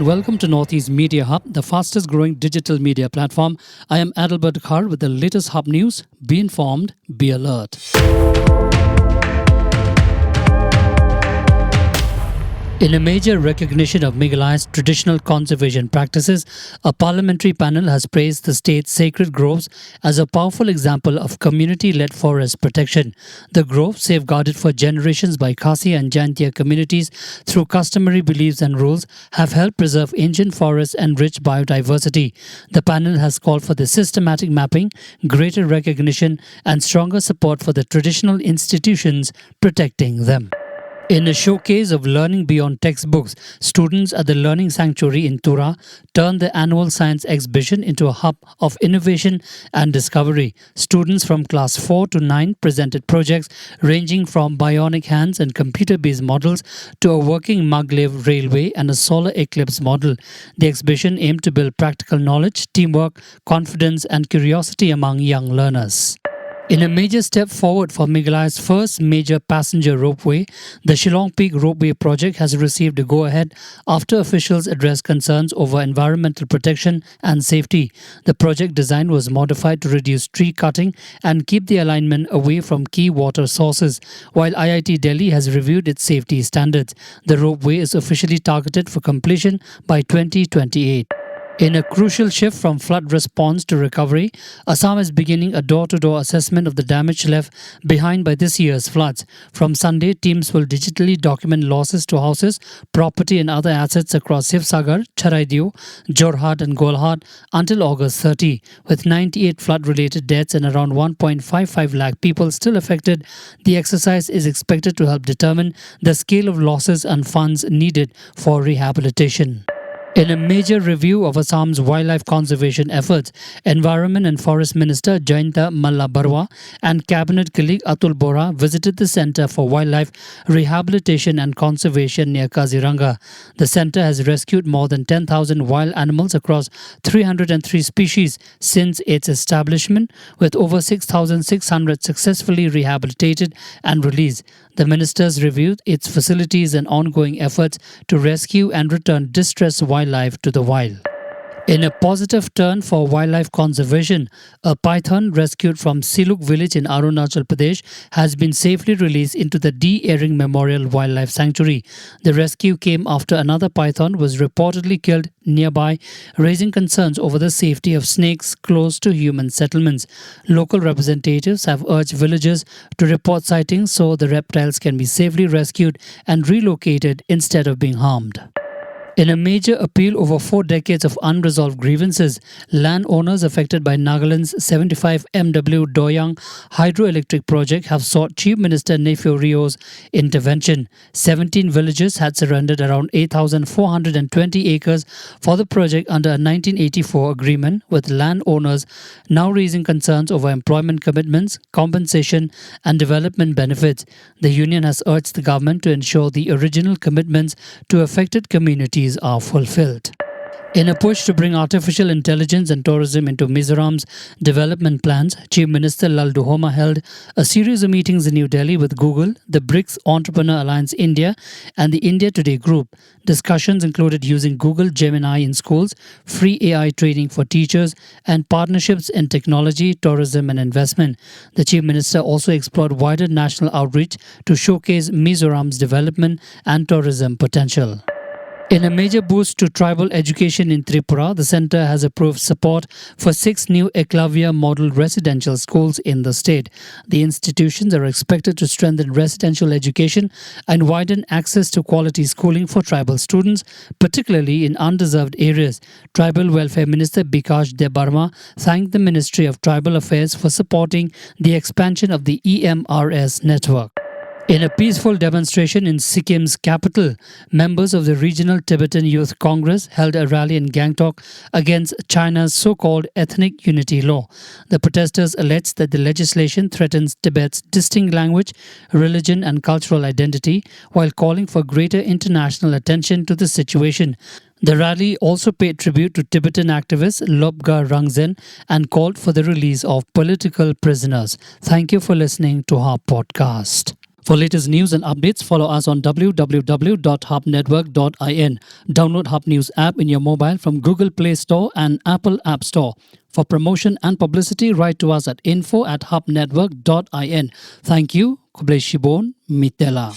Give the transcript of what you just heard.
and welcome to Northeast Media Hub, the fastest growing digital media platform. I am Adelbert Khar with the latest Hub news. Be informed, be alert. In a major recognition of Meghalaya's traditional conservation practices, a parliamentary panel has praised the state's sacred groves as a powerful example of community-led forest protection. The groves, safeguarded for generations by Khasi and Jaintia communities through customary beliefs and rules, have helped preserve ancient forests and rich biodiversity. The panel has called for the systematic mapping, greater recognition, and stronger support for the traditional institutions protecting them. In a showcase of learning beyond textbooks, students at the Learning Sanctuary in Tura turned the annual science exhibition into a hub of innovation and discovery. Students from class 4 to 9 presented projects ranging from bionic hands and computer-based models to a working maglev railway and a solar eclipse model. The exhibition aimed to build practical knowledge, teamwork, confidence, and curiosity among young learners. In a major step forward for Meghalaya's first major passenger ropeway, the Shillong Peak Ropeway project has received a go-ahead after officials addressed concerns over environmental protection and safety. The project design was modified to reduce tree cutting and keep the alignment away from key water sources. While IIT Delhi has reviewed its safety standards, the ropeway is officially targeted for completion by 2028. In a crucial shift from flood response to recovery, Assam is beginning a door-to-door assessment of the damage left behind by this year's floods. From Sunday, teams will digitally document losses to houses, property and other assets across Sivsagar, Charaideo, Jorhat and Golhat until August 30. With 98 flood-related deaths and around 1.55 lakh people still affected, the exercise is expected to help determine the scale of losses and funds needed for rehabilitation. In a major review of Assam's wildlife conservation efforts, Environment and Forest Minister Jayanta Malla Barwa and Cabinet colleague Atul Bora visited the Centre for Wildlife Rehabilitation and Conservation near Kaziranga. The centre has rescued more than 10,000 wild animals across 303 species since its establishment, with over 6,600 successfully rehabilitated and released. The ministers reviewed its facilities and ongoing efforts to rescue and return distressed wildlife to the wild. In a positive turn for wildlife conservation, a python rescued from Siluk village in Arunachal Pradesh has been safely released into the D. Ehring Memorial Wildlife Sanctuary. The rescue came after another python was reportedly killed nearby, raising concerns over the safety of snakes close to human settlements. Local representatives have urged villagers to report sightings so the reptiles can be safely rescued and relocated instead of being harmed. In a major appeal over 4 decades of unresolved grievances, landowners affected by Nagaland's 75 MW Doyang hydroelectric project have sought Chief Minister Neiphiu Rio's intervention. 17 villages had surrendered around 8,420 acres for the project under a 1984 agreement, with landowners now raising concerns over employment commitments, compensation and development benefits. The union has urged the government to ensure the original commitments to affected communities are fulfilled. In a push to bring artificial intelligence and tourism into Mizoram's development plans, Chief Minister Lal Duhoma held a series of meetings in New Delhi with Google, the BRICS Entrepreneur Alliance India, and the India Today Group. Discussions included using Google Gemini in schools, free AI training for teachers, and partnerships in technology, tourism, and investment. The Chief Minister also explored wider national outreach to showcase Mizoram's development and tourism potential. In a major boost to tribal education in Tripura, the centre has approved support for 6 new Eklavya model residential schools in the state. The institutions are expected to strengthen residential education and widen access to quality schooling for tribal students, particularly in undeserved areas. Tribal Welfare Minister Bikash Debarma thanked the Ministry of Tribal Affairs for supporting the expansion of the EMRS network. In a peaceful demonstration in Sikkim's capital, members of the Regional Tibetan Youth Congress held a rally in Gangtok against China's so-called ethnic unity law. The protesters alleged that the legislation threatens Tibet's distinct language, religion and cultural identity, while calling for greater international attention to the situation. The rally also paid tribute to Tibetan activist Lobga Rangzen and called for the release of political prisoners. Thank you for listening to our podcast. For latest news and updates, follow us on www.hubnetwork.in. Download Hub News app in your mobile from Google Play Store and Apple App Store. For promotion and publicity, write to us at info@hubnetwork.in. Thank you. Kublai Shibon Mitela.